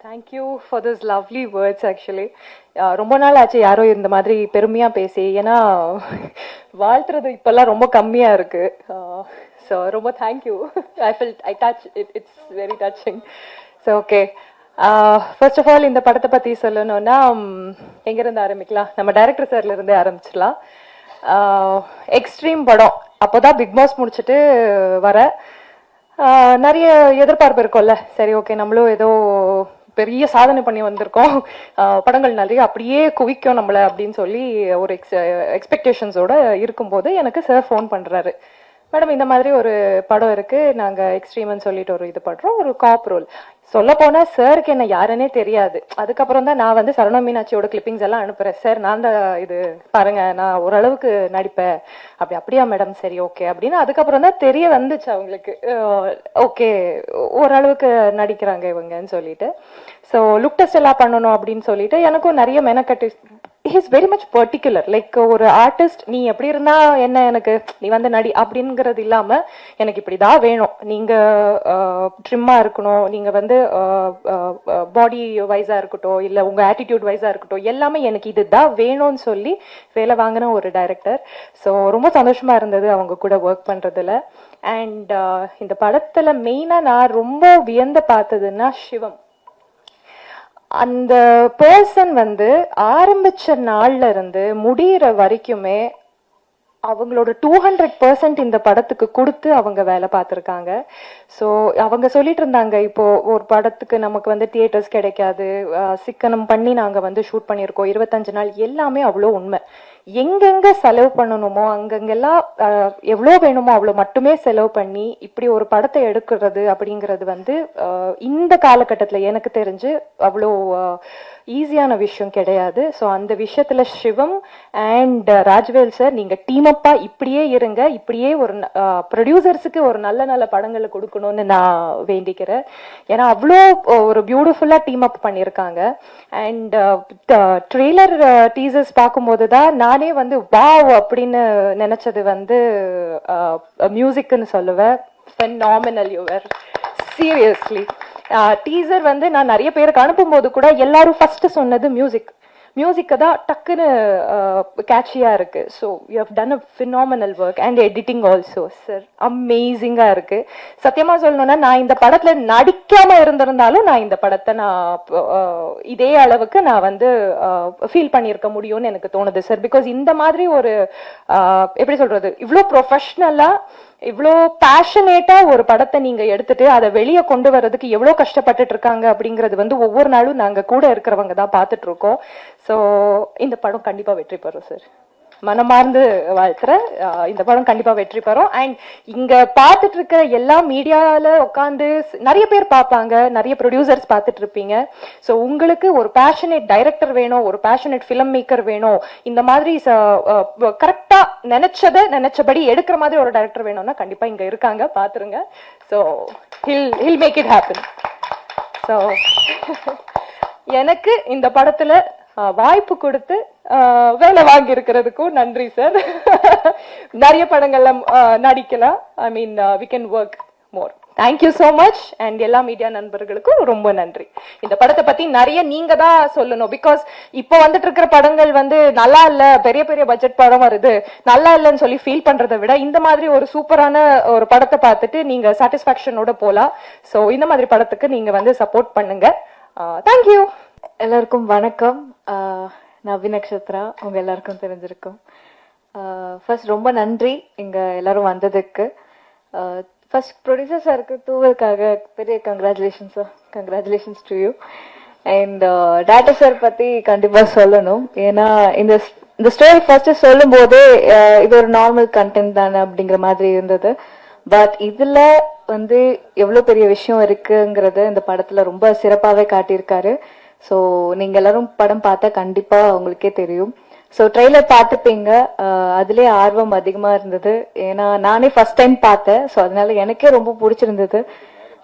Thank you for this lovely words actually. ரொம்ப நாள் ஆச்சு யாரோ இந்த மாதிரி பெருமையா பேசி, ஏன்னா வாழ்த்துறது இப்பெல்லாம் ரொம்ப கம்மியா இருக்கு. ஸோ ரொம்ப thank you. I touch it's very touching. So okay, first of all இந்த படத்தை பத்தி சொல்லணும்னா எங்கிருந்து ஆரம்பிக்கலாம்? நம்ம டைரக்டர் சார்ல இருந்தே ஆரம்பிச்சிடலாம். எக்ஸ்ட்ரீம் படம் அப்போதான் பிக் பாஸ் முடிச்சுட்டு வர நிறைய எதிர்பார்ப்பு இருக்கும்ல. சரி ஓகே, நம்மளும் ஏதோ பெரிய சாதனை பண்ணி வந்திருக்கோம், படங்கள் நிறைய அப்படியே குவிக்கும் நம்மளை அப்படின்னு சொல்லி ஒரு எக்ஸ்பெக்டேஷன்ஸோட இருக்கும்போது எனக்கு சார் ஃபோன் பண்றாரு. மேடம், இந்த மாதிரி ஒரு படம் இருக்கு, நாங்க எக்ஸ்ட்ரீம்னு சொல்லிட்டு ஒரு இது பண்றோம், ஒரு காப் ரோல். சொல்ல போனா சாருக்கு என்ன யாருன்னே தெரியாது. அதுக்கப்புறம் தான் நான் வந்து சரவண மீனாட்சியோட கிளிப்பிங்ஸ் எல்லாம் அனுப்புறேன். சார் நான் தான் இது பாருங்க, நான் ஓரளவுக்கு நடிப்பேன். அப்படியா மேடம், சரி ஓகே அப்படின்னு. அதுக்கப்புறம் தான் தெரிய வந்துச்சு அவங்களுக்கு, ஓகே ஓரளவுக்கு நடிக்கிறாங்க இவங்கன்னு சொல்லிட்டு. ஸோ லுக் டெஸ்ட் எல்லாம் பண்ணணும் அப்படின்னு சொல்லிட்டு எனக்கும் நிறைய மெனக்கட்டு. he is very much particular. Like ஒரு ஆர்டிஸ்ட், நீ எப்படி இருந்தா என்ன, எனக்கு நீ வந்து நடி அப்படிங்கிறது இல்லாம எனக்கு இப்படிதான் வேணும், நீங்க ட்ரிம்மா இருக்கணும், நீங்க வந்து பாடி வைஸா இருக்கட்டும், இல்ல உங்க ஆட்டிடியூட் வைஸா இருக்கட்டும், எல்லாமே எனக்கு இதுதான் வேணும்னு சொல்லி வேலை வாங்கின ஒரு டைரக்டர். ஸோ ரொம்ப சந்தோஷமா இருந்தது அவங்க கூட ஒர்க் பண்றதுல. அண்ட் இந்த படத்துல மெயினா நான் ரொம்ப வியந்து பார்த்ததுன்னா சிவம். அந்த பர்சன் வந்து ஆரம்பிச்ச நாள்ல இருந்து முடிகிற வரைக்குமே அவங்களோட 200% இந்த படத்துக்கு கொடுத்து அவங்க வேலை பார்த்துருக்காங்க. ஸோ அவங்க சொல்லிட்டு இருந்தாங்க, இப்போ ஒரு படத்துக்கு நமக்கு வந்து தியேட்டர்ஸ் கிடைக்காது, சிக்கனம் பண்ணி நாங்கள் வந்து ஷூட் பண்ணியிருக்கோம் 25 நாள், எல்லாமே அவ்வளோ உண்மை. எங்கெங்க செலவு பண்ணணுமோ அங்கங்கெல்லாம் எவ்வளோ வேணுமோ அவ்வளோ மட்டுமே செலவு பண்ணி இப்படி ஒரு படத்தை எடுக்கிறது அப்படிங்கிறது வந்து இந்த காலகட்டத்தில் எனக்கு தெரிஞ்சு அவ்வளோ ஈஸியான விஷயம் கிடையாது. ஸோ அந்த விஷயத்துல சிவம் அண்ட் ராஜ்வேல் சார், நீங்க டீம் அப்பா இப்படியே இருங்க, இப்படியே ஒரு ப்ரொடியூசர்ஸுக்கு ஒரு நல்ல நல்ல படங்களை கொடுக்கணும்னு நான் வேண்டிக்கிறேன். ஏன்னா அவ்வளோ ஒரு பியூட்டிஃபுல்லா டீம் அப் பண்ணியிருக்காங்க. அண்ட் ட்ரெய்லர் டீசர்ஸ் பார்க்கும்போது தான் நானே வந்து வாவ் அப்படின்னு நினைச்சது வந்து மியூசிக்னு சொல்லுவேன். phenomenal you were, seriously. Teaser வந்து நான் நிறைய பேருக்கு அனுப்பும் போது கூட எல்லாரும் ஃபர்ஸ்ட் சொன்னது மியூசிக்கு தான் டக்குன்னு கேட்சியா இருக்கு. So you have done a phenomenal work and editing also sir, அமேசிங்கா இருக்கு. சத்தியமா சொல்லணும்னா நான் இந்த படத்துல நடிக்காம இருந்திருந்தாலும் நான் இந்த படத்தை இதே அளவுக்கு நான் வந்து ஃபீல் பண்ணியிருக்க முடியும்னு எனக்கு தோணுது சார். பிகாஸ் இந்த மாதிரி ஒரு எப்படி சொல்றது, இவ்வளோ ப்ரொஃபஷ்னலா இவ்வளோ பேஷனேட்டா ஒரு படத்தை நீங்க எடுத்துட்டு அதை வெளியே கொண்டு வர்றதுக்கு எவ்வளோ கஷ்டப்பட்டுட்டு இருக்காங்க அப்படிங்கிறது வந்து ஒவ்வொரு நாளும் நாங்க கூட இருக்கிறவங்க தான் பார்த்துட்டு இருக்கோம். ஸோ இந்த படம் கண்டிப்பா வெற்றி பெறும் சார், மனமார்ந்து வாழ்த்துறேன். இந்த படம் கண்டிப்பா வெற்றி பெறும். அண்ட் இங்க பார்த்துட்டு இருக்கிற எல்லா மீடியால உட்காந்து நிறைய பேர் பார்ப்பாங்க, நிறைய ப்ரொடியூசர்ஸ் பார்த்துட்டு இருப்பீங்க. ஸோ உங்களுக்கு ஒரு பேஷனேட் டைரக்டர் வேணும், ஒரு பேஷனேட் ஃபிலிம் மேக்கர் வேணும், இந்த மாதிரி கரெக்டா நினைச்சபடி எடுக்கிற மாதிரி ஒரு டைரக்டர் வேணும்னா கண்டிப்பா இங்க இருக்காங்க, பாத்துருங்க. So he'll make it happen. So எனக்கு இந்த படத்துல வாய்ப்பு கொடுத்து வேலை வாங்கி இருக்கிறதுக்கும் நன்றி சார். நிறைய படங்கள்ல நடிக்கலாம். ஐ மீன் we can work more. Thank you so much. And எல்லா மீடியா நண்பர்களுக்கும் ரொம்ப நன்றி. இந்த படத்தை பத்தி நிறைய நீங்க தான் சொல்லணும். பிகாஸ் இப்போ வந்துட்டு இருக்கிற படங்கள் வந்து நல்லா இல்ல, பெரிய பெரிய பட்ஜெட் படம் வருது, நல்லா இல்லைன்னு சொல்லி ஃபீல் பண்றதை விட இந்த மாதிரி ஒரு சூப்பரான ஒரு படத்தை பார்த்துட்டு நீங்க சாட்டிஸ்பாக்சனோட போலாம். ஸோ இந்த மாதிரி படத்துக்கு நீங்க வந்து சப்போர்ட் பண்ணுங்க. தேங்க்யூ. எல்லாருக்கும் வணக்கம். நான் அபிநக்ஷத்ரா, உங்க எல்லாருக்கும் தெரிஞ்சிருக்கும். ஃபர்ஸ்ட் ரொம்ப நன்றி இங்க எல்லாரும் வந்ததுக்கு. ஃபர்ஸ்ட் ப்ரொடியூசர் சாருக்கு தூவலுக்காக பெரிய congratulations to you. And director sir பத்தி கண்டிப்பா சொல்லணும். ஏன்னா இந்த ஸ்டோரி ஃபர்ஸ்ட் சொல்லும் போதே இது ஒரு நார்மல் கண்டென்ட் தானே அப்படிங்கிற மாதிரி இருந்தது. பட் இதுல வந்து எவ்வளவு பெரிய விஷயம் இருக்குங்கிறத இந்த படத்துல ரொம்ப சிறப்பாவே காட்டியிருக்காரு. ஸோ நீங்க எல்லாரும் படம் பார்த்தா கண்டிப்பா உங்களுக்கே தெரியும். ஸோ ட்ரெய்லர் பார்த்துப்பீங்க, அதுலேயே ஆர்வம் அதிகமா இருந்தது. ஏன்னா நானே ஃபர்ஸ்ட் டைம் பார்த்தேன். ஸோ அதனால எனக்கே ரொம்ப பிடிச்சிருந்தது.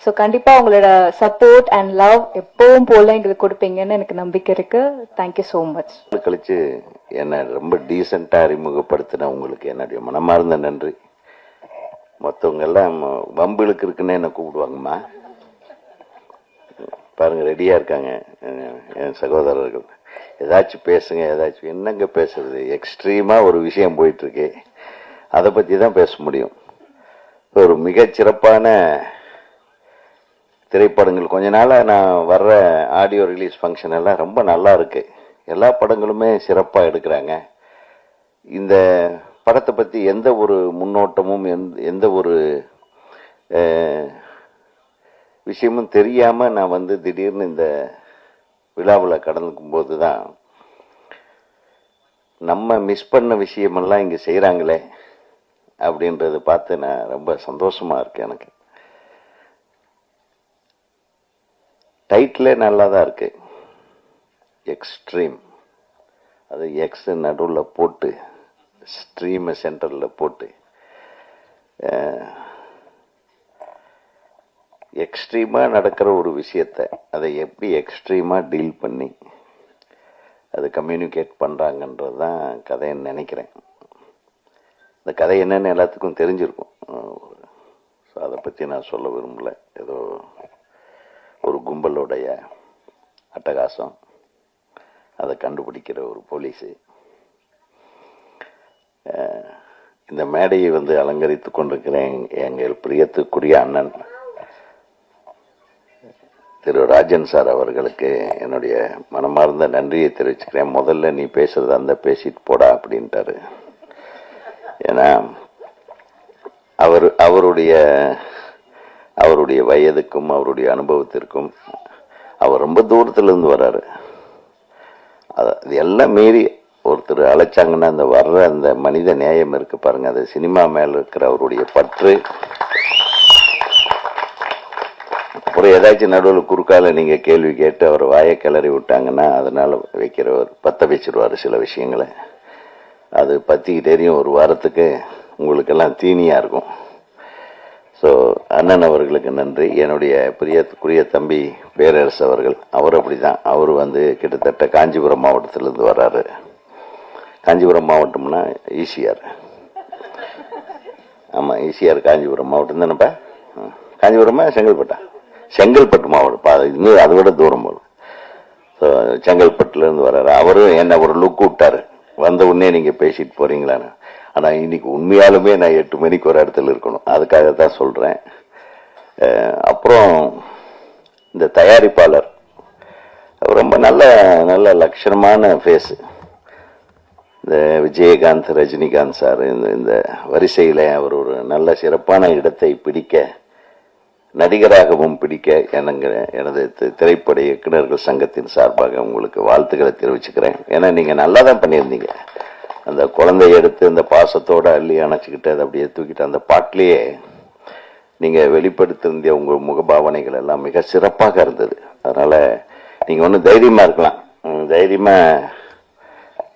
ஸோ கண்டிப்பா உங்களோட சப்போர்ட் அண்ட் லவ் எப்பவும் போல எங்களுக்கு கொடுப்பீங்கன்னு எனக்கு நம்பிக்கை இருக்கு. Thank you so much. கழிச்சு என்ன ரொம்ப டீசெண்டா அறிமுகப்படுத்தின உங்களுக்கு என்னுடைய மனமார்ந்த நன்றி. மற்றவங்க எல்லாம் வம்புகளுக்கு இருக்குன்னு என்ன கூப்பிடுவாங்கம்மா. பாருங்க ரெடியா இருக்காங்க என் சகோதரர்கள். ஏதாச்சும் பேசுங்க, ஏதாச்சும். என்னங்க பேசுறது? எக்ஸ்ட்ரீமா ஒரு விஷயம் போயிட்டு இருக்கு, அதை பத்தி தான் பேச முடியும். ஒரு மிகச் சிறப்பான திரைப்படங்கள். கொஞ்ச நாளா நான் வர்ற ஆடியோ ரிலீஸ் ஃபங்க்ஷன் எல்லாம் ரொம்ப நல்லா இருக்கு. எல்லா படங்களுமே சிறப்பா எடுக்கிறாங்க. இந்த படத்தை பத்தி எந்த ஒரு முன்னோட்டமும் எந்த ஒரு விஷயமும் தெரியாம நான் வந்து திடீர்னு இந்த விழாவில் கடந்துக்கும் போதுதான் நம்ம மிஸ் பண்ண விஷயமெல்லாம் இங்க செய்யறாங்களே அப்படின்றத பார்த்து நான் ரொம்ப சந்தோஷமா இருக்கேன். எனக்கு டைட்டிலே நல்லா தான் இருக்கு, எக்ஸ்ட்ரீம். அது எக்ஸ் நடுவில் போட்டு ஸ்ட்ரீம் சென்டரில் போட்டு எக்ஸ்ட்ரீமா நடக்கிற ஒரு விஷயத்தை அதை எப்படி எக்ஸ்ட்ரீமா டீல் பண்ணி அதை கம்யூனிகேட் பண்றாங்கன்றது தான் கதைன்னு நினைக்கிறேன். இந்த கதை என்னன்னு எல்லாத்துக்கும் தெரிஞ்சிருக்கும். அதை பற்றி நான் சொல்ல விரும்பல. ஏதோ ஒரு கும்பலுடைய அட்டகாசம், அதை கண்டுபிடிக்கிற ஒரு போலீஸு. இந்த மேடையை வந்து அலங்கரித்து கொண்டிருக்கிறேன் எங்கள் பிரியத்துக்குரிய அண்ணன் திரு ராஜன் சார் அவர்களுக்கு என்னுடைய மனமார்ந்த நன்றியை தெரிவிச்சுக்கிறேன். முதல்ல நீ பேசுறது அந்த பேசிட்டு போடா அப்படின்ட்டாரு. ஏன்னா அவருடைய வயதுக்கும் அவருடைய அனுபவத்திற்கும் அவர் ரொம்ப தூரத்துல இருந்து வர்றாரு. அது எல்லாம் மீறி ஒருத்தர் அழைச்சாங்கன்னா அந்த வர்ற அந்த மனித நேயம் இருக்கு பாருங்க, அது சினிமா மேல இருக்கிற அவருடைய பற்று. அப்புறம் ஏதாச்சும் நடுவில் குறுக்கால நீங்க கேள்வி கேட்டு அவர் வாயை கிளறி விட்டாங்கன்னா அதனால வைக்கிறவர் பத்த வச்சிருவாரு சில விஷயங்களை. அது பத்திக்கிட்டே தெரியும், ஒரு வாரத்துக்கு உங்களுக்கெல்லாம் தீனியா இருக்கும். ஸோ அண்ணன் அவர்களுக்கு நன்றி. என்னுடைய பிரியத்துக்குரிய தம்பி பேரரசு அவர்கள், அவர் அப்படிதான். அவர் வந்து கிட்டத்தட்ட காஞ்சிபுரம் மாவட்டத்திலிருந்து வர்றாரு. காஞ்சிபுரம் மாவட்டம்னா ஈசிஆர். ஆமா, ஈசிஆர் காஞ்சிபுரம் மாவட்டம் தானேப்பா? காஞ்சிபுரமா செங்கல்பட்டா? செங்கல்பட்டு மாவட்டம். இன்னும் அதை விட தூரம் போகும். ஸோ செங்கல்பட்டுல இருந்து வர்றாரு. அவரும் என்ன ஒரு லுக் விட்டாரு, வந்த உடனே நீங்க பேசிட்டு போறீங்களான்னு. ஆனா இன்னைக்கு உண்மையாலுமே நான் 8 மணிக்கு ஒரு இடத்துல இருக்கணும், அதுக்காகத்தான் சொல்றேன். அப்புறம் இந்த தயாரிப்பாளர் ரொம்ப நல்ல நல்ல லட்சணமான ஃபேஸ். இந்த விஜயகாந்த், ரஜினிகாந்த் சார் இந்த வரிசையில அவர் ஒரு நல்ல சிறப்பான இடத்தை பிடிக்க, நடிகராகவும் பிடிக்க எனது திரைப்பட இயக்குநர்கள் சங்கத்தின் சார்பாக உங்களுக்கு வாழ்த்துக்களை தெரிவிச்சுக்கிறேன். ஏன்னா நீங்க நல்லா தான் பண்ணியிருந்தீங்க. அந்த குழந்தைய எடுத்து அந்த பாசத்தோட அள்ளி அணைச்சிக்கிட்டு அதை அப்படியே தூக்கிட்டு அந்த பாட்டிலேயே நீங்க வெளிப்படுத்திருந்த உங்க முகபாவனைகள் எல்லாம் மிக சிறப்பாக இருந்தது. அதனால நீங்க ஒன்றும் தைரியமா இருக்கலாம், தைரியமா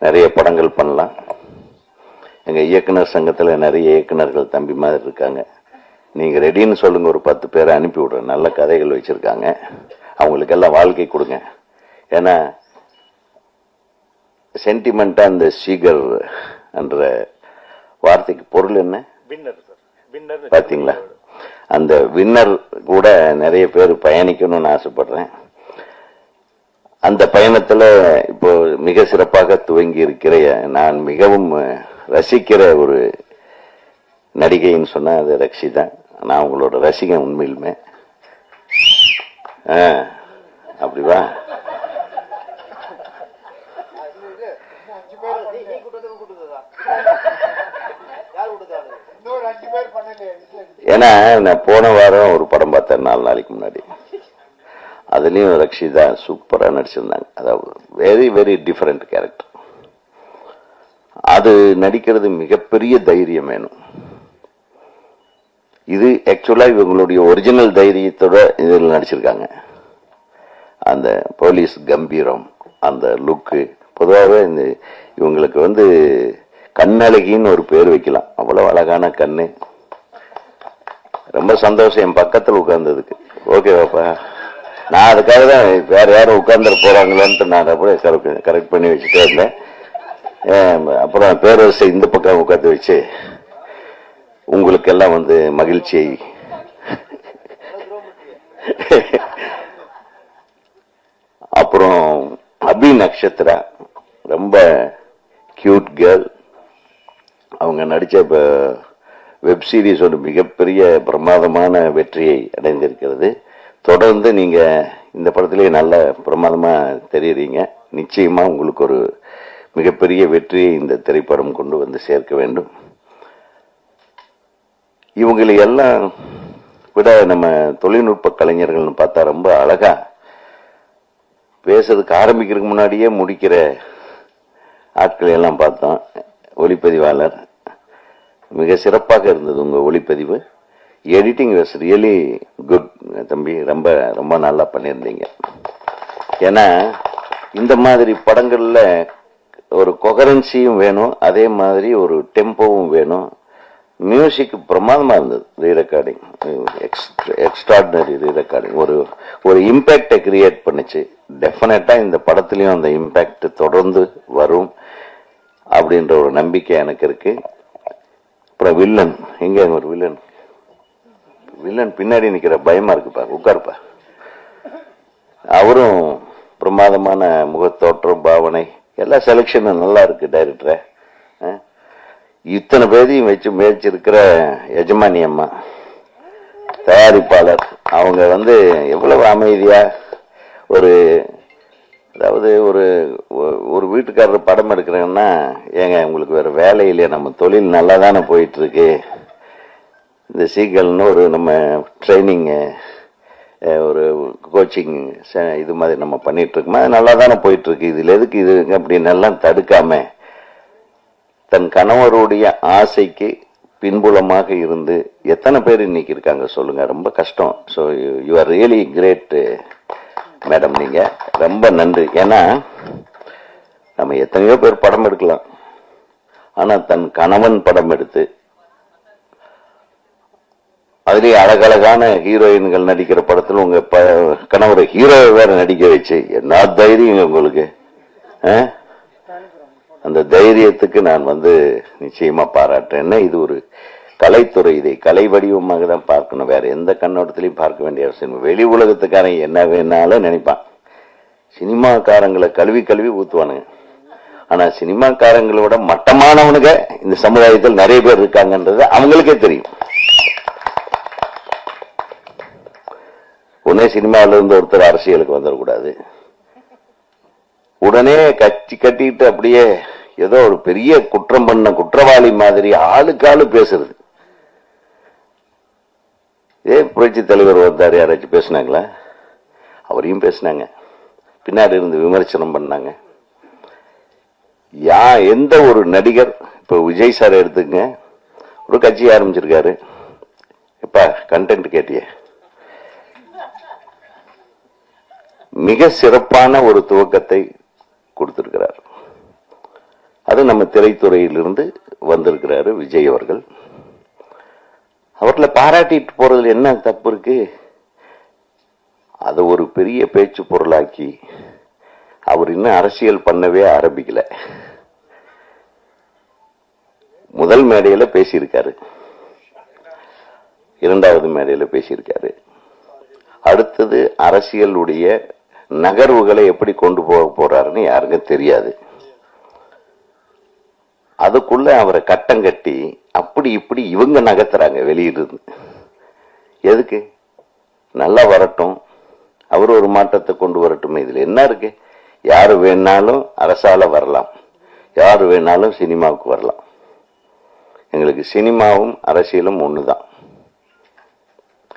நிறைய படங்கள் பண்ணலாம். எங்க இயக்குனர் சங்கத்துல நிறைய இயக்குனர்கள் தம்பி மாதிரி இருக்காங்க. நீங்க ரெடின்னு சொல்லுங்க, ஒரு 10 பேரை அனுப்பி விடுறேன். நல்ல கதைகள் வச்சிருக்காங்க, அவங்களுக்கு எல்லாம் வாழ்க்கை கொடுங்க. ஏன்னா சென்டிமெண்டா அந்த சீகர் என்ற வார்த்தைக்கு பொருள் என்ன பாத்தீங்களா? அந்த வின்னர் கூட நிறைய பேர் பயணிக்கணும்னு ஆசைப்படுறேன். அந்த பயணத்துல இப்போ மிக சிறப்பாக துவங்கி இருக்கிற, நான் மிகவும் ரசிக்கிற ஒரு நடிகைன்னு சொன்னா அது ரக்ஷிதா. நான் உங்களோட ரசிகன் உண்மையிலுமே. அப்படிவா? ஏன்னா நான் போன வாரம் ஒரு படம் பார்த்தேன் 4 நாளைக்கு முன்னாடி. அதுலயும் ரக்ஷிதா சூப்பரா நடிச்சிருந்தாங்க. அதாவது வெரி வெரி டிஃபரெண்ட் கேரக்டர். அது நடிக்கிறது மிகப்பெரிய தைரியம் வேணும். இது ஆக்சுவலா இவங்களுடைய ஒரிஜினல் தைரியத்தோட இதில் நடிச்சிருக்காங்க. அந்த போலீஸ் கம்பீரம், அந்த லுக்கு. பொதுவாகவே இந்த இவங்களுக்கு வந்து கண்ணழகின்னு ஒரு பேர் வைக்கலாம், அவ்வளவு அழகான கண்ணு. ரொம்ப சந்தோஷம் என் பக்கத்தில் உட்கார்ந்ததுக்கு. ஓகேவாப்பா? நான் அதுக்காக தான் வேற யாரும் உட்கார்ந்துட போறாங்களோன்ட்டு நான் அப்படியே கரெக்ட் பண்ணி வச்சுட்டே இருந்தேன். அப்புறம் பேரரசை இந்த பக்கம் உட்காந்து வச்சு உங்களுக்கெல்லாம் வந்து மகிழ்ச்சியை அப்புறம் அபி நக்ஷத்ரா, ரொம்ப கியூட் கேர்ள். அவங்க நடிச்ச வெப் சீரிஸ் ஒரு மிகப்பெரிய பிரமாதமான வெற்றியை அடைந்திருக்கிறது. தொடர்ந்து நீங்க இந்த படத்திலேயே நல்ல பிரமாதமா தெரியுறீங்க. நிச்சயமா உங்களுக்கு ஒரு மிகப்பெரிய வெற்றியை இந்த திரைப்படம் கொண்டு வந்து சேர்க்க வேண்டும். இவங்களை எல்லாம் விட நம்ம தொழில்நுட்ப கலைஞர்கள்னு பார்த்தா ரொம்ப அழகா பேசுறதுக்கு ஆரம்பிக்கிறதுக்கு முன்னாடியே முடிக்கிற ஆட்களை எல்லாம் பார்த்தோம். ஒளிப்பதிவாளர் மிக சிறப்பாக இருந்தது உங்க ஒளிப்பதிவு. எடிட்டிங் வாஸ் ரியலி குட் தம்பி, ரொம்ப ரொம்ப நல்லா பண்ணியிருந்தீங்க. ஏன்னா இந்த மாதிரி படங்கள்ல ஒரு கொகரன்சியும் வேணும், அதே மாதிரி ஒரு டெம்போவும் வேணும். மியூசிக் பிரமாதமா இருந்தது. ரீரெக்கார்டிங் எக்ஸ்ட்ராடினரி ரீரெக்கார்டிங் ஒரு இம்பாக்டை கிரியேட் பண்ணுச்சு. டெஃபினட்டா இந்த படத்திலையும் அந்த இம்பாக்ட் தொடர்ந்து வரும் அப்படின்ற ஒரு நம்பிக்கை எனக்கு இருக்கு. அப்புறம் வில்லன், எங்க ஒரு வில்லன் பின்னாடி நிக்கிற, பயமா இருக்குப்பா, உட்காருப்பா. அவரும் பிரமாதமான முகத்தோற்றம், பாவனை, எல்லா செலக்ஷனும் நல்லா இருக்கு. டைரக்டரை இத்தனை பேரையும் வச்சு முயற்சிருக்கிற எஜமானி அம்மா, தயாரிப்பாளர், அவங்க எவ்வளவு அமைதியா அதாவது ஒரு வீட்டுக்காரர் படம் எடுக்கிறாங்கன்னா, ஏங்க உங்களுக்கு வேற வேலை இல்லையா, நம்ம தொழில் நல்லா தானே போயிட்டு இருக்கு, இந்த சீக்கிரம்னு நம்ம ட்ரைனிங் ஒரு கோச்சிங் இது மாதிரி நம்ம பண்ணிட்டு இருக்கோம், அது நல்லா தானே போயிட்டு இருக்கு, இதுல எதுக்கு இது அப்படின்னு எல்லாம் தடுக்காம தன் கணவருடைய ஆசைக்கு பின்புலமாக இருந்து எத்தனை பேர் இன்னைக்கு இருக்காங்க சொல்லுங்க. ரொம்ப கஷ்டம். So you are really great madam, நீங்க ரொம்ப நன்றி. ஏன்னா நம்ம எத்தனையோ பேர் படம் எடுக்கலாம், ஆனா தன் கணவன் படம் எடுத்து அதுலயே அழகழகான ஹீரோயின்கள் நடிக்கிற படத்துல உங்க கணவரை ஹீரோவை வேற நடிக்க வச்சு என்ன தைரியம் உங்களுக்கு. அந்த தைரியத்துக்கு நான் நிச்சயமா பாராட்டுறேன். இது ஒரு கலைத்துறை, இதை கலை வடிவமாக தான் பார்க்கணும், வேற எந்த கண்ணோட்டத்திலையும் பார்க்க வேண்டிய அவசியம். வெளி உலகத்துக்காரன் என்ன வேணாலும் நினைப்பான், சினிமாக்காரங்களை கழுவி ஊத்துவானுங்க. ஆனா சினிமாக்காரங்களோட மட்டமானவனுங்க இந்த சமுதாயத்தில் நிறைய பேர் இருக்காங்கன்றது அவங்களுக்கே தெரியும். உடனே சினிமாவில இருந்து ஒருத்தர் அரசியலுக்கு வந்துடக்கூடாது, உடனே கட்சி கட்டிட்டு அப்படியே ஏதோ ஒரு பெரிய குற்றம் பண்ண குற்றவாளி மாதிரி ஆளுக்கு ஆளு பேசுறது. புரட்சி தலைவர் வந்தாரு, யாராச்சும் பேசினாங்களா? அவரையும் பேசினாங்க, பின்னாடி இருந்து விமர்சனம் பண்ணாங்க. எந்த ஒரு நடிகர், இப்ப விஜய் சார் எடுத்துங்க, ஒரு கட்சி ஆரம்பிச்சிருக்காரு, இப்ப கண்டென்ட் கேட்டிய மிக சிறப்பான ஒரு துவக்கத்தை கொடுத்திருக்கிறார். அது நம்ம திரைத்துறையிலிருந்து வந்திருக்கிறாரு விஜய் அவர்கள். அவர்களை பாராட்டிட்டு போறதுல என்ன தப்பு இருக்கு? அதை ஒரு பெரிய பேச்சு பொருளாக்கி அவர் இன்னும் அரசியல் பண்ணவே ஆரம்பிக்கல. முதல் மேடையில பேசியிருக்காரு, இரண்டாவது மேடையில பேசியிருக்காரு. அடுத்தது அரசியலுடைய நகர்வுகளை எப்படி கொண்டு போக போறாருன்னு யாருக்கும் தெரியாது. அதுக்குள்ள அவரை கட்டம் கட்டி அப்படி இப்படி இவங்க நகர்த்துறாங்க வெளியிருந்து. எதுக்கு? நல்லா வரட்டும், அவர் ஒரு மாற்றத்தை கொண்டு வரட்டும். இதுல என்ன இருக்கு? யாரு வேணாலும் அரசால வரலாம், யாரு வேணாலும் சினிமாவுக்கு வரலாம். எங்களுக்கு சினிமாவும் அரசியலும் ஒண்ணுதான்.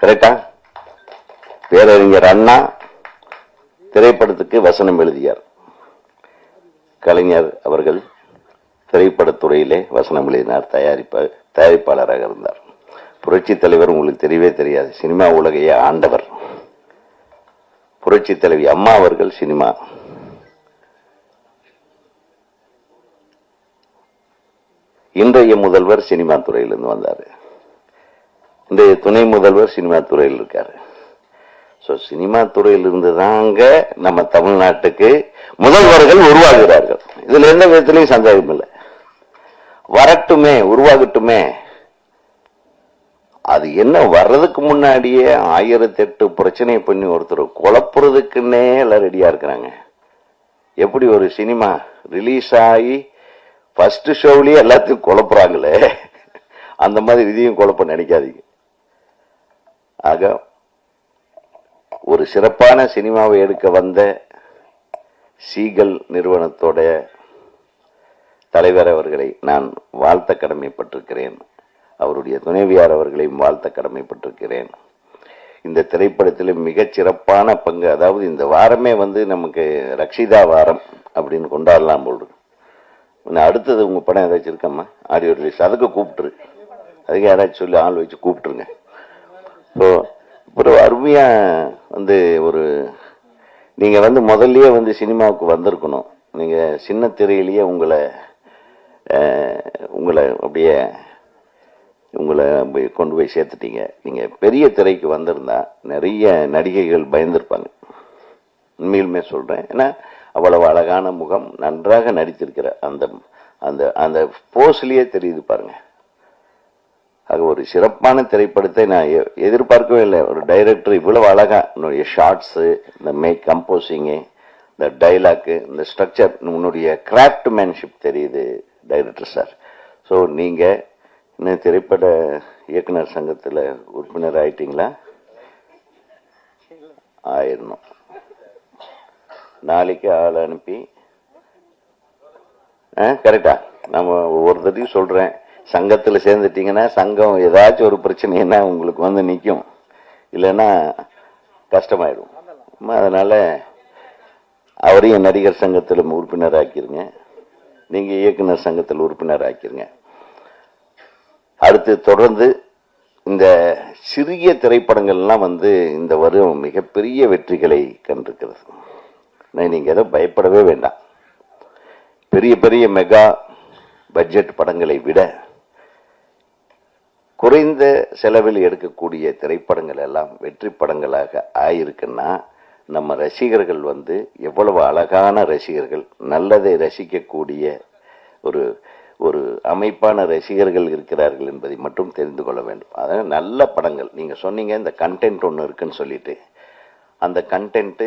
கரெக்டா? பேரறிஞர் அண்ணா திரைப்படத்துக்கு வசனம் எழுதியார், கலைஞர் அவர்கள் திரைப்படத்துறையிலே வசனம் எழுதினார், தயாரிப்பாளராக இருந்தார். புரட்சி தலைவர் உங்களுக்கு தெரியவே தெரியாது, சினிமா உலகையே ஆண்டவர். புரட்சி தலைவி அம்மா அவர்கள் சினிமா. இன்றைய முதல்வர் சினிமா துறையிலிருந்து வந்தாரு, இன்றைய துணை முதல்வர் சினிமா துறையில் இருக்காரு. சினிமா துறையிலிருந்து தாங்க நம்ம தமிழ்நாட்டுக்கு முதல்வர்கள் உருவாகிறார்கள். இதுல எந்த விதத்திலையும் சந்தேகம் இல்லை. வரட்டுமே, உருவாகட்டுமே. அது என்ன வர்றதுக்கு முன்னாடியே 1008 பிரச்சனை பண்ணி ஒருத்தர் குழப்புறதுக்குன்னே எல்லாம் ரெடியா இருக்கிறாங்க. எப்படி ஒரு சினிமா ரிலீஸ் ஆகி ஃபர்ஸ்ட் ஷோவிலேயே எல்லாத்தையும் குழப்புறாங்களே, அந்த மாதிரி இதையும் குழப்ப நினைக்காதீங்க. ஆக ஒரு சிறப்பான சினிமாவை எடுக்க வந்த சீகல் நிறுவனத்தோட தலைவர் அவர்களை நான் வாழ்த்த கடமைப்பட்டிருக்கிறேன். அவருடைய துணைவியார் அவர்களையும் வாழ்த்த கடமைப்பட்டிருக்கிறேன். இந்த திரைப்படத்தில் மிகச் சிறப்பான பங்கு, அதாவது இந்த வாரமே நமக்கு ரக்ஷிதா வாரம் அப்படின்னு கொண்டாடலாம் போல். அடுத்தது உங்க படம் ஏதாச்சும் இருக்கம்மா ஆடியோ ரிலீஸ், அதுக்கு கூப்பிட்டுரு, அதுக்கு யாராச்சும் சொல்லி ஆள் வச்சு கூப்பிட்டுருங்க. ஸோ இப்போ அருமையா ஒரு நீங்க முதல்லயே சினிமாவுக்கு வந்திருக்கணும். நீங்க சின்ன திரையிலேயே உங்களை அப்படியே கொண்டு போய் சேர்த்துட்டீங்க. நீங்க பெரிய திரைக்கு வந்திருந்தா நிறைய நடிகைகள் பயந்திருப்பாங்க. உண்மையிலுமே சொல்றேன். ஏன்னா அவ்வளவு அழகான முகம், நன்றாக நடித்திருக்கிற அந்த அந்த அந்த போஸ்லயே தெரியுது பாருங்க. அது ஒரு சிறப்பான திரைப்படத்தை நான் எதிர்பார்க்கவே இல்லை. ஒரு டைரக்டர் இவ்வளவு அழகா உன்னுடைய ஷார்ட்ஸு, இந்த கம்போசிங்கு, இந்த டைலாக்கு, இந்த ஸ்ட்ரக்சர், உன்னுடைய கிராஃப்ட்மேன்ஷிப் தெரியுது டைரக்டர் சார். ஸோ நீங்க இன்னும் திரைப்பட இயக்குனர் சங்கத்தில் உறுப்பினர் ஆயிட்டீங்களா? ஆயிரணும். நாளைக்கு ஆள் அனுப்பி கரெக்டா நம்ம ஒவ்வொருத்தையும் சொல்றேன். சங்கத்தில் சேர்ந்துட்டீங்கன்னா சங்கம் ஏதாச்சும் ஒரு பிரச்சனைன்னா உங்களுக்கு நிற்கும், இல்லைன்னா கஷ்டமாயிடும். அதனால அவரையும் நடிகர் சங்கத்தில் உறுப்பினர் ஆக்கிருங்க, நீங்க இயக்குனர் சங்கத்தில் உறுப்பினர் ஆக்கிருங்க. அடுத்து தொடர்ந்து இந்த சிறிய திரைப்படங்கள்லாம் இந்த வருடம் மிகப்பெரிய வெற்றிகளை கண்டிருக்கிறது. நீங்க எதோ பயப்படவே வேண்டாம். பெரிய பெரிய மெகா பட்ஜெட் படங்களை விட குறைந்த செலவில் எடுக்கக்கூடிய திரைப்படங்கள் எல்லாம் வெற்றி படங்களாக ஆயிருக்குன்னா நம்ம ரசிகர்கள் எவ்வளவு அழகான ரசிகர்கள், நல்லதை ரசிக்கக்கூடிய ஒரு ஒரு அமைப்பான ரசிகர்கள் இருக்கிறார்கள் என்பதை மட்டும் தெரிந்து கொள்ள வேண்டும். அதாவது நல்ல படங்கள், நீங்க சொன்னீங்க இந்த கண்டென்ட் ஒன்று இருக்குன்னு சொல்லிட்டு, அந்த கண்டென்ட்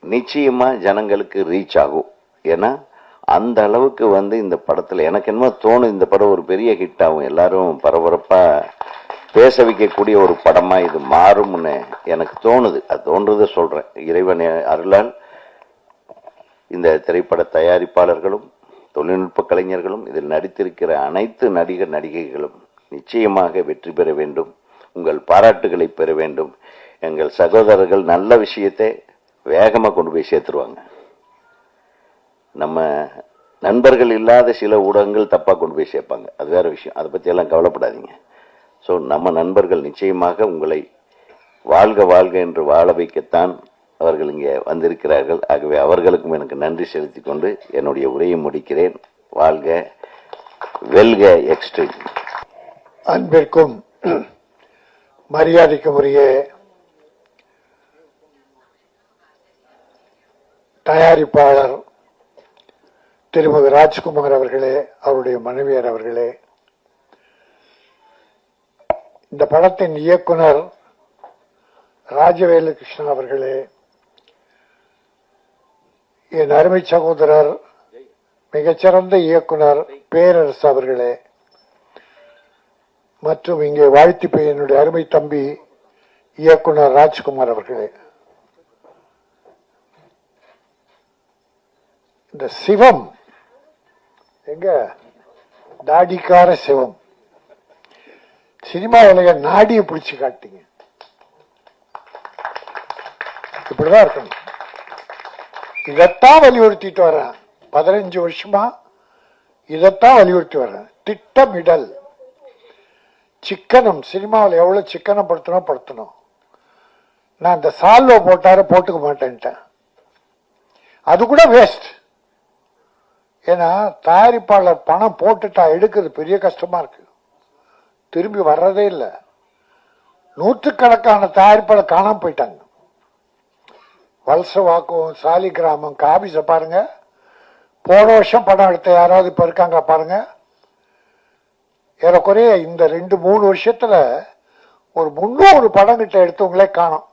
நிச்சயமா ஜனங்களுக்கு ரீச் ஆகும். ஏன்னா அந்த அளவுக்கு இந்த படத்துல எனக்கு என்னமோ தோணும், இந்த படம் ஒரு பெரிய ஹிட் ஆகும், எல்லாரும் பரபரப்பா பேச வைக்கக்கூடிய ஒரு படமா இது மாறும்னு எனக்கு தோணுது. அது தோன்றதை சொல்றேன். இறைவன் அருளால் இந்த திரைப்பட தயாரிப்பாளர்களும் தொழில்நுட்ப கலைஞர்களும் இதில் நடித்திருக்கிற அனைத்து நடிகர் நடிகைகளும் நிச்சயமாக வெற்றி பெற வேண்டும். உங்கள் பாராட்டுகளை பெற வேண்டும். எங்கள் சகோதரர்கள் நல்ல விஷயத்தை வேகமா கொண்டு போய் சேர்த்துருவாங்க. நம்ம நண்பர்கள் இல்லாத சில ஊடகங்கள் தப்பா கொண்டு போய் சேர்ப்பாங்க, அது வேற விஷயம். அதை பத்தி எல்லாம் கவலைப்படாதீங்க. ஸோ நம்ம நண்பர்கள் நிச்சயமாக உங்களை வாழ்க வாழ்க என்று வாழ வைக்கத்தான் அவர்கள் இங்கே வந்திருக்கிறார்கள். ஆகவே அவர்களுக்கும் எனக்கு நன்றி செலுத்திக் கொண்டு என்னுடைய உரையை முடிக்கிறேன். வாழ்க, வெல்க எக்ஸ்ட்ரீம். அன்பிற்கும் மரியாதைக்கும் உரிய தயாரிப்பாளர் திருமதி ராஜ்குமார் அவர்களே, அவருடைய மனைவியார் அவர்களே, இந்த படத்தின் இயக்குனர் ராஜவேலு கிருஷ்ணன் அவர்களே, என் அருமை சகோதரர் மிகச்சிறந்த இயக்குனர் பேரரசு அவர்களே, மற்றும் இங்கே வாழ்த்தி என்னுடைய அருமை தம்பி இயக்குனர் ராஜ்குமார் அவர்களே, இந்த சிவம் எங்க தாடிக்கார சிவம் சினிமாவில நாடியை பிடிச்சு காட்டிங்க. இப்படிதான் இருக்கணும். இதைத்தான் வலியுறுத்திட்டு வரேன். 15 வருஷமா இதைத்தான் வலியுறுத்தி வர்றேன். திட்டமிடல், சிக்கனம். சினிமாவில் எவ்வளவு சிக்கனம் படுத்தணும். நான் இந்த சால்வ போட்டுக்க மாட்டேன்ட்டேன். அது கூட வேஸ்ட். ஏன்னா தயாரிப்பாளர் பணம் போட்டுட்டா எடுக்கிறது பெரிய கஷ்டமா இருக்கு, திரும்பி வர்றதே இல்லை. நூற்றுக்கணக்கான தயாரிப்பாளர் காணாம போயிட்டாங்க. வலசவாக்கம், சாலி கிராமம், காபிஸ பாருங்க. போன வருஷம் படம் எடுத்த யாராவது இப்ப இருக்காங்க பாருங்க. ஏறக்குறைய இந்த 2-3 வருஷத்துல ஒரு 300 படம் கிட்ட எடுத்தவங்களே காணோம்.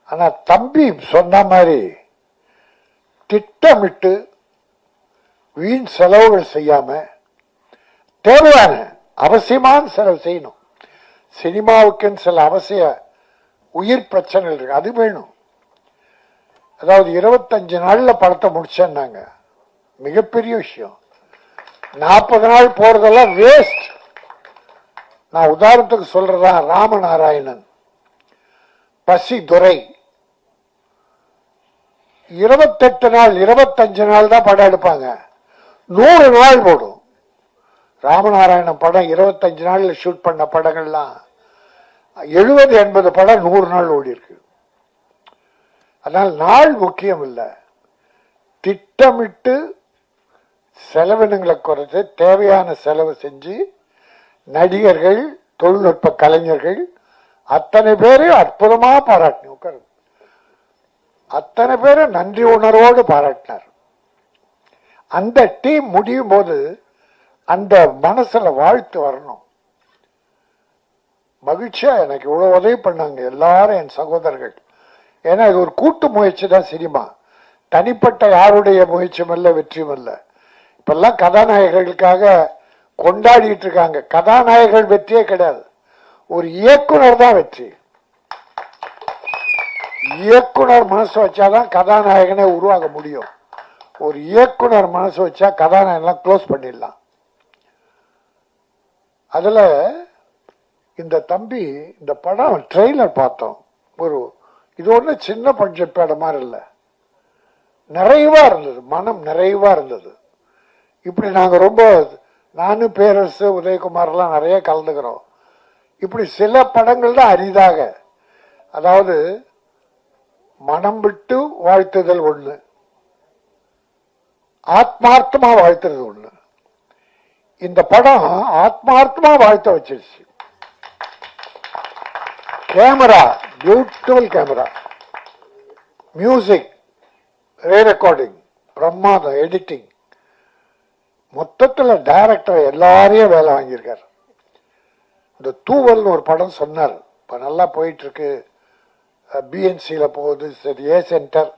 ஆனா தம்பி சொன்ன மாதிரி திட்டமிட்டு வீண் செலவுகள் செய்யாம தேவையான அவசியமான செலவு செய்யணும். சினிமாவுக்குன்னு சில அவசிய உயிர் பிரச்சனைகள் இருக்கு, அது வேணும். அதாவது 25 நாள்ல படத்தை முடிச்சேன்னாங்க, மிகப்பெரிய விஷயம். 40 நாள் போறதெல்லாம் வேஸ்ட். நான் உதாரணத்துக்கு சொல்றதா, ராமநாராயணன், பசி துரை 28 நாள் 25 நாள் தான் படம் எடுப்பாங்க, 100 நாள் போடும். ராமநாராயணன் படம் 25 நாள்ல ஷூட் பண்ண படங்கள்லாம் 70-80 படம் 100 நாள் ஓடி இருக்கு. அதனால் நாள் முக்கியம் இல்லை, திட்டமிட்டு செலவினங்களை குறைத்து தேவையான செலவு செஞ்சு நடிகர்கள், தொழில்நுட்ப கலைஞர்கள் அத்தனை பேரும் அற்புதமா பாராட்டின உட்காரு, அத்தனை பேரும் நன்றி உணர்வோடு பாராட்டினார். அந்த டீம் முடியும் போது அந்த மனசுல வாழ்த்து வரணும். மகிழ்ச்சியா எனக்கு இவ்வளவு உதவி பண்ணாங்க எல்லாரும், என் சகோதரர்கள். ஏன்னா இது ஒரு கூட்டு முயற்சி தான் சினிமா, தனிப்பட்ட யாருடைய முயற்சியும் அல்ல, வெற்றியும் அல்ல. இப்பெல்லாம் கதாநாயகர்களுக்காக கொண்டாடிட்டு இருக்காங்க. கதாநாயகர்கள் வெற்றியே கிடையாது, ஒரு இயக்குனர் தான் வெற்றி. இயக்குனர் மனசு வச்சாதான் கதாநாயகனே உருவாக முடியும். ஒரு இயக்குனர் மனசு வச்சா கதாநாயகன் க்ளோஸ் பண்ணிடலாம். அதுல இந்த தம்பி, இந்த படம் ட்ரெய்லர் பார்த்தோம், ஒரு இது ஒண்ணு சின்ன பட்ஜெட் மாதிரி இல்லை, நிறைவா இருந்தது, மனம் நிறைவா இருந்தது. இப்படி நாங்க ரொம்ப, நானும் பேரரசு உதயகுமார் எல்லாம் நிறைய கலந்துக்கிறோம். இப்படி சில படங்கள் தான் அரிதாக, அதாவது மனம் விட்டு வாழ்த்துதல் ஒண்ணு, ஆத்மார்த்தமா வாழ்த்துறது ஒண்ணு. இந்த படம் ஆத்மார்த்தமா வாழ்த்த வச்சிருச்சு. கேமரா, பியூட்டிஃபுல் கேமரா, மியூசிக், ரே ரெக்கார்டிங், பிரமாதம், எடிட்டிங், மொத்தத்தில் டைரக்டர் எல்லாரையும் வேலை வாங்கியிருக்காரு. இந்த தூவல்னு ஒரு படம் சொன்னார், இப்ப நல்லா போயிட்டு இருக்கு, பிஎன்சியில போகுது, சரி ஏ சென்டர்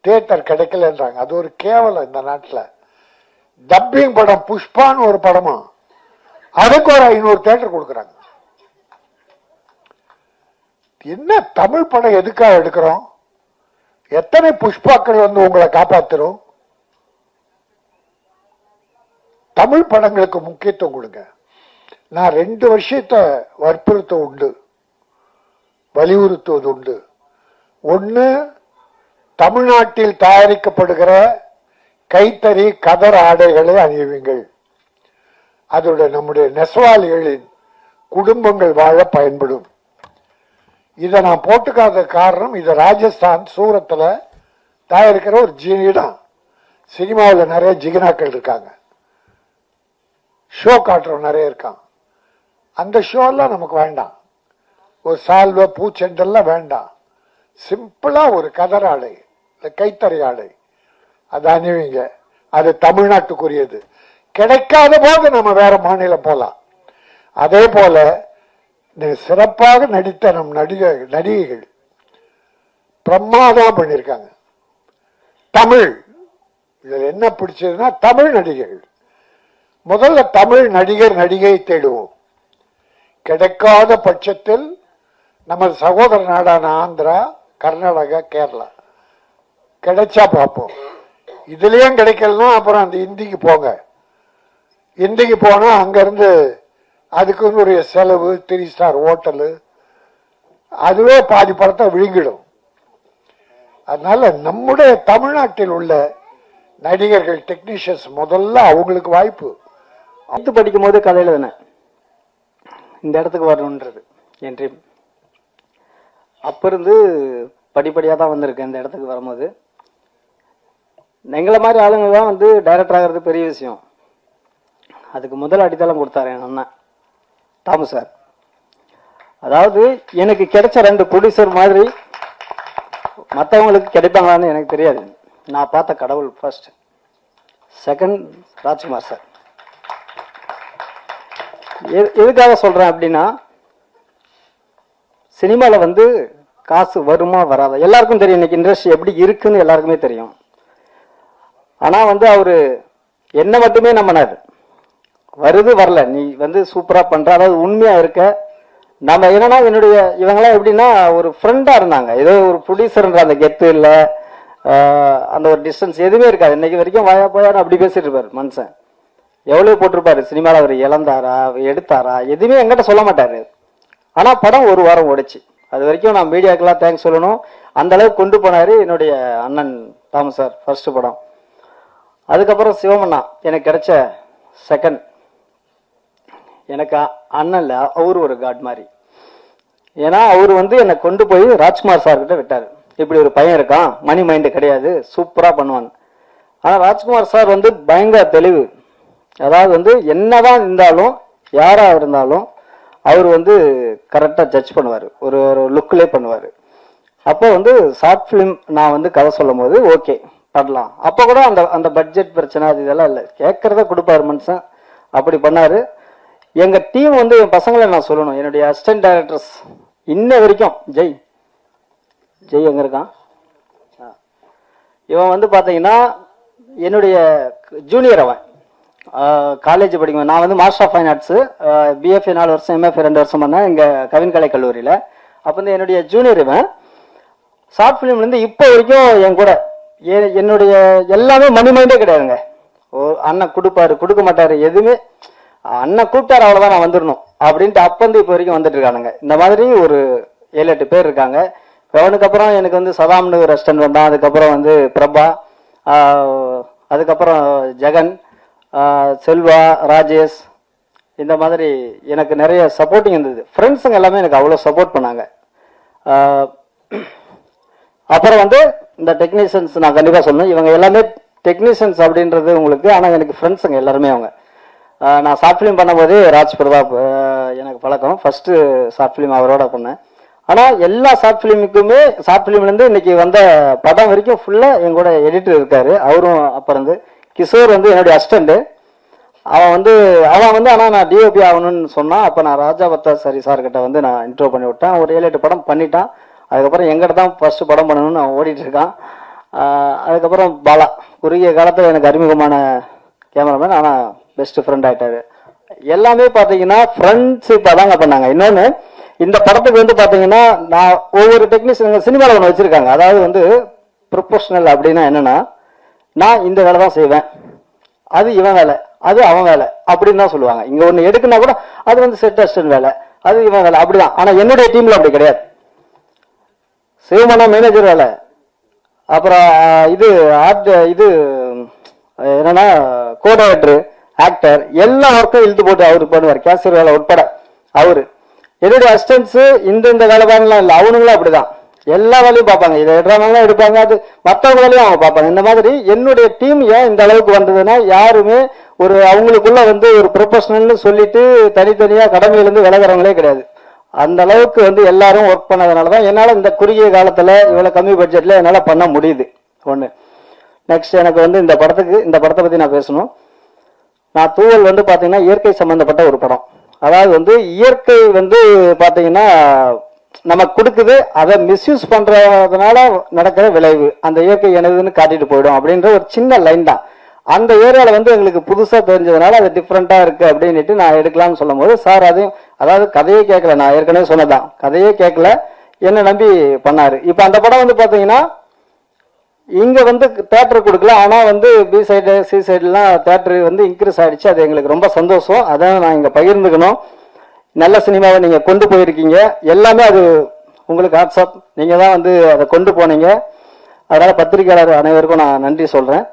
தியேட்டர் கிடைக்கலன்றாங்க, அது ஒரு கேவலம் இந்த நாட்டில். டப்பிங் படம் புஷ்பான்னு ஒரு படமா, அதுக்கு ஒரு 500 தியேட்டர் கொடுக்குறாங்க. என்ன தமிழ் படம் எதுக்காக எடுக்கிறோம்? எத்தனை புஷ்பாக்கள் வந்து உங்களை காப்பாத்திரும்? தமிழ் படங்களுக்கு முக்கியத்துவம் கொடுங்க. நான் 2 வருஷத்தை வற்புறுத்த உண்டு, வலியுறுத்துவது உண்டு. ஒன்று, தமிழ்நாட்டில் தயாரிக்கப்படுகிற கைத்தறி கதர் ஆடைகளை அணியுவீங்கள், அதோட நம்முடைய நெசவாளிகளின் குடும்பங்கள் வாழ பயன்படும். இதை நான் போட்டுக்காத காரணம், இது ராஜஸ்தான் சூரத்தில் தயாரிக்கிற ஒரு ஜீனி தான். சினிமாவில் நிறைய ஜிகினாக்கள் இருக்காங்க, ஷோ காட்டுறவங்க நிறைய இருக்கான். அந்த ஷோ எல்லாம் நமக்கு வேண்டாம், ஒரு சால்வை பூச்செண்டெல்லாம் வேண்டாம். சிம்பிளா ஒரு கதர் ஆடை, கைத்தறி ஆடை, அது அணிவிங்க, அது தமிழ்நாட்டுக்குரியது. கிடைக்காத போது நம்ம வேற மாநிலம் போலாம். அதே போல சிறப்பாக நடித்த நம் நடிகைகள் பிரமாதம் பண்ணியிருக்காங்க. தமிழ், இதுல என்ன பிடிச்சதுன்னா தமிழ் நடிகைகள். முதல்ல தமிழ் நடிகர் நடிகை தேடுவோம். கிடைக்காத பட்சத்தில் நமது சகோதர நாடான ஆந்திரா, கர்நாடகா, கேரளா கிடைச்சா பார்ப்போம். இதுலயும் கிடைக்கலன்னா அப்புறம் அந்த இந்திக்கு போங்க. இந்திக்கு போனா அங்கிருந்து அதுக்கு ஒரு செலவு, 3 ஸ்டார் ஹோட்டலு, அதுவே பாதி படத்தை விழுங்கிடும். அதனால நம்முடைய தமிழ்நாட்டில் உள்ள நடிகர்கள், டெக்னீஷியன்ஸ் முதல்ல அவங்களுக்கு வாய்ப்பு. படிக்கும் போது கதையில தானே இந்த இடத்துக்கு வரணுன்றது என் ட்ரீம். அப்ப இருந்து படிப்படியாக தான் வந்திருக்கேன் இந்த இடத்துக்கு வரும்போது. எங்களை மாதிரி ஆளுங்க தான் வந்து டைரக்டர் ஆகிறது பெரிய விஷயம். அதுக்கு முதல் அடித்தளம் கொடுத்தாரு என் அண்ணன் தாமு சார். அதாவது எனக்கு கிடைச்ச 2 ப்ரொடியூசர் மாதிரி மற்றவங்களுக்கு கிடைப்பாங்களான்னு எனக்கு தெரியாது. நான் பார்த்த கடவுள் ஃபர்ஸ்ட், செகண்ட் ராஜ்குமார் சார். எதுக்காக சொல்றேன் அப்படின்னா, சினிமாவில் வந்து காசு வருமா வராதா எல்லாருக்கும் தெரியும். இன்னைக்கு இண்டஸ்ட்ரி எப்படி இருக்குன்னு எல்லாருக்குமே தெரியும். ஆனால் வந்து அவர் என்ன மட்டுமே நம்பினார். வருது வரல, நீ வந்து சூப்பராக பண்ணுற, அதாவது உண்மையாக இருக்க. நம்ம என்னன்னா என்னுடைய இவங்கெல்லாம் எப்படின்னா ஒரு ஃப்ரெண்டாக இருந்தாங்க. ஏதோ ஒரு ப்ரொடியூசர்ன்ற அந்த கெத்து இல்லை, அந்த ஒரு டிஸ்டன்ஸ் எதுவுமே இருக்காது. இன்னைக்கு வரைக்கும் வாயா போயான்னு அப்படி பேசிட்டு இருப்பார் மனுஷன். எவ்வளோ போட்டிருப்பாரு சினிமாவில், அவர் இழந்தாரா எடுத்தாரா எதுவுமே எங்கிட்ட சொல்ல மாட்டார். ஆனால் படம் ஒரு வாரம் ஓடிச்சு. அது வரைக்கும் நான் மீடியாக்கெல்லாம் தேங்க்ஸ் சொல்லணும். அந்த அளவுக்கு கொண்டு போனார் என்னுடைய அண்ணன் தாமஸ் சார் ஃபர்ஸ்ட் படம். அதுக்கப்புறம் சிவமண்ணா எனக்கு கிடைச்ச செகண்ட். எனக்கு அண்ணன்ல அவரு ஒரு காட் மாதிரி. ஏன்னா அவர் வந்து என்னை கொண்டு போய் ராஜ்குமார் சார்கிட்ட விட்டார். இப்படி ஒரு பையன் இருக்கான், மணி மைண்டு கிடையாது, சூப்பரா பண்ணுவான். ஆனா ராஜ்குமார் சார் வந்து பயங்கர தெளிவு. அதாவது வந்து என்னதான் இருந்தாலும் யாரா இருந்தாலும் அவர் வந்து கரெக்டா ஜட்ஜ் பண்ணுவார், ஒரு ஒரு லுக்லேயே பண்ணுவார். அப்போ வந்து ஷார்ட் ஃபிலிம் நான் வந்து கதை சொல்லும் போது ஓகே பண்ணலாம். அப்போ கூட அந்த அந்த பட்ஜெட் பிரச்சனை அது இதெல்லாம் இல்லை, கேட்கறத கொடுப்பாரு மனுஷன். அப்படி பண்ணாரு. எங்க டீம் வந்து என் பசங்களை நான் சொல்லணும், என்னுடைய அசிஸ்டன்ட் டைரக்டர்ஸ் இன்ன வரைக்கும் ஜெய் எங்க இருக்கான், இவன் வந்து பாத்தீங்கன்னா என்னுடைய ஜூனியர். அவன் காலேஜ் படிக்கும். நான் வந்து master of fine arts, BFA 4 வருஷம், எம்எஃப் 2 வருஷம் பண்ணேன் இங்க கவின்கலை கல்லூரியில. அப்போ வந்து என்னுடைய ஜூனியர் இவன். ஷார்ட் ஃபிலிம்லேருந்து இப்போ வரைக்கும் என் கூட என்னுடைய எல்லாமே மணி மைண்டே கிடையாதுங்க. அண்ணன் கொடுப்பாரு கொடுக்க மாட்டாரு எதுவுமே, அண்ணன் கூப்பிட்டாரு அவ்வளோதான் நான் வந்துடணும் அப்படின்ட்டு அப்போ வந்து இப்போ வரைக்கும் வந்துட்டு இருக்கானுங்க. இந்த மாதிரி ஒரு 7-8 பேர் இருக்காங்க. அவனுக்கு அப்புறம் எனக்கு வந்து சதாம்னு ஒரு ரெஸ்டன்ட் வந்தான். அதுக்கப்புறம் வந்து பிரபா, அதுக்கப்புறம் ஜெகன், செல்வா, ராஜேஷ், இந்த மாதிரி எனக்கு நிறைய சப்போர்ட்டிங் இருந்தது. ஃப்ரெண்ட்ஸுங்க எல்லாமே எனக்கு அவ்வளோ சப்போர்ட் பண்ணாங்க. அப்புறம் வந்து இந்த டெக்னீஷியன்ஸ் நான் கண்டிப்பாக சொல்லணும். இவங்க எல்லாமே டெக்னீஷியன்ஸ் அப்படின்றது உங்களுக்கு, ஆனால் எனக்கு ஃப்ரெண்ட்ஸுங்க எல்லாருமே. அவங்க நான் ஷார்ட் ஃபிலிம் பண்ணும்போது ராஜ் பிரதாப் எனக்கு பழக்கம். ஃபர்ஸ்ட் ஷார்ட் ஃபிலிம் அவரோட பண்ணேன். ஆனால் எல்லா ஷார்ட் ஃபிலிமுக்குமே ஷார்ட் ஃபிலிம்லேருந்து இன்னைக்கு வந்த படம் வரைக்கும் ஃபுல்லாக எங்கூட எடிட்டர் இருக்காரு. அவரும் அப்போ இருந்து கிஷோர் வந்து என்னுடைய அசிஸ்டண்ட்டு. அவன் வந்து ஆனால் நான் டிஓபி ஆகணும்னு சொன்னான். அப்போ நான் ராஜா பத்தாசாரி சார்கிட்ட வந்து நான் இன்ட்ரோ பண்ணி விட்டேன். ஒரு 7-8 படம் பண்ணிட்டான். அதுக்கப்புறம் எங்கிட்ட தான் ஃபர்ஸ்ட் படம் பண்ணணும்னு அவன் ஓடிட்டு இருக்கான். அதுக்கப்புறம் பாலா குறுகிய காலத்தில் எனக்கு அறிமுகமான கேமராமேன், ஆனால் பெஸ்ட் ஃப்ரெண்ட் ஆகிட்டாரு. எல்லாமே பார்த்தீங்கன்னா ஃப்ரெண்ட்ஷிப்பாக தாங்க பண்ணாங்க. இன்னொன்று, இந்த படத்துக்கு வந்து பார்த்தீங்கன்னா நான் ஒவ்வொரு டெக்னீஷியன் சினிமாவில் ஒன்று வச்சுருக்காங்க. அதாவது வந்து ப்ரொஃபஷனல் அப்படின்னா என்னென்னா, நான் இந்த வேலை தான் செய்வேன், அது இவன் வேலை, அது அவன் வேலை அப்படின்னு தான் சொல்லுவாங்க. இங்கே ஒன்று எடுக்குன்னா கூட அது வந்து செட் அசிஸ்டன்ட் வேலை, அது இவன் வேலை, அப்படிதான். ஆனால் என்னுடைய டீமில் அப்படி கிடையாது. சிவமண்ணா மேனேஜர் வேலை, அப்புறம் இது என்னன்னா கோஆர்டினேட்டர், ஆக்டர், எல்லா ஒர்க்கும் இழுத்து போட்டு அவரு பண்ணுவார். கேசியர் வேலை உட்பட அவரு. என்னுடைய அசிஸ்டன்ஸ் இந்த வேலை பாருங்களாம் இல்லை, அவனுங்களும் அப்படிதான் எல்லா வேலையும் பார்ப்பாங்க. இதை எடுறாங்கலாம் எடுப்பாங்க, அது மற்றவங்க வேலையும் அவங்க பார்ப்பாங்க. இந்த மாதிரி என்னுடைய டீம் ஏன் இந்த அளவுக்கு வந்ததுன்னா, யாருமே ஒரு அவங்களுக்குள்ள வந்து ஒரு ப்ரொஃபஷனல்னு சொல்லிட்டு தனித்தனியாக கடமையிலேருந்து விலகிறவங்களே கிடையாது. அந்த அளவுக்கு வந்து எல்லாரும் ஒர்க் பண்ணதுனால தான் என்னால் இந்த குறுகிய காலத்தில் இவ்வளோ கம்மி பட்ஜெட்டில் என்னால் பண்ண முடியுது. ஒன்று. நெக்ஸ்ட் எனக்கு வந்து இந்த படத்தை பற்றி நான் பேசணும். நான் தூவல் வந்து பார்த்தீங்கன்னா இயற்கை சம்மந்தப்பட்ட ஒரு படம். அதாவது வந்து இயற்கை வந்து பார்த்தீங்கன்னா நமக்கு கொடுக்குது, அதை மிஸ்யூஸ் பண்ணுறதுனால நடக்கிற விளைவு, அந்த இயற்கை எனதுன்னு காட்டிட்டு போயிடும் அப்படின்ற ஒரு சின்ன லைன் தான். அந்த ஏரியாவில் வந்து எங்களுக்கு புதுசாக தெரிஞ்சதுனால அது டிஃப்ரெண்ட்டாக இருக்குது அப்படின்ட்டு நான் எடுக்கலாம்னு சொல்லும் போது சார் அதையும், அதாவது கதையே கேட்கல, நான் ஏற்கனவே சொன்னதான், கதையே கேட்கல, என்னை நம்பி பண்ணார். இப்போ அந்த படம் வந்து பார்த்தீங்கன்னா இங்கே வந்து தேட்டர் கொடுக்கல, ஆனால் வந்து பி சைடு சி சைடுலாம் தேட்டரு வந்து இன்க்ரீஸ் ஆகிடுச்சு. அது எங்களுக்கு ரொம்ப சந்தோஷம். அதான் நான் இங்கே பகிர்ந்துக்கணும். நல்ல சினிமாவை நீங்கள் கொண்டு போயிருக்கீங்க, எல்லாமே அது உங்களுக்கு வாட்ஸ்அப், நீங்கள் தான் வந்து அதை கொண்டு போனீங்க. அதனால் பத்திரிகையாளர் அனைவருக்கும் நான் நன்றி சொல்கிறேன்.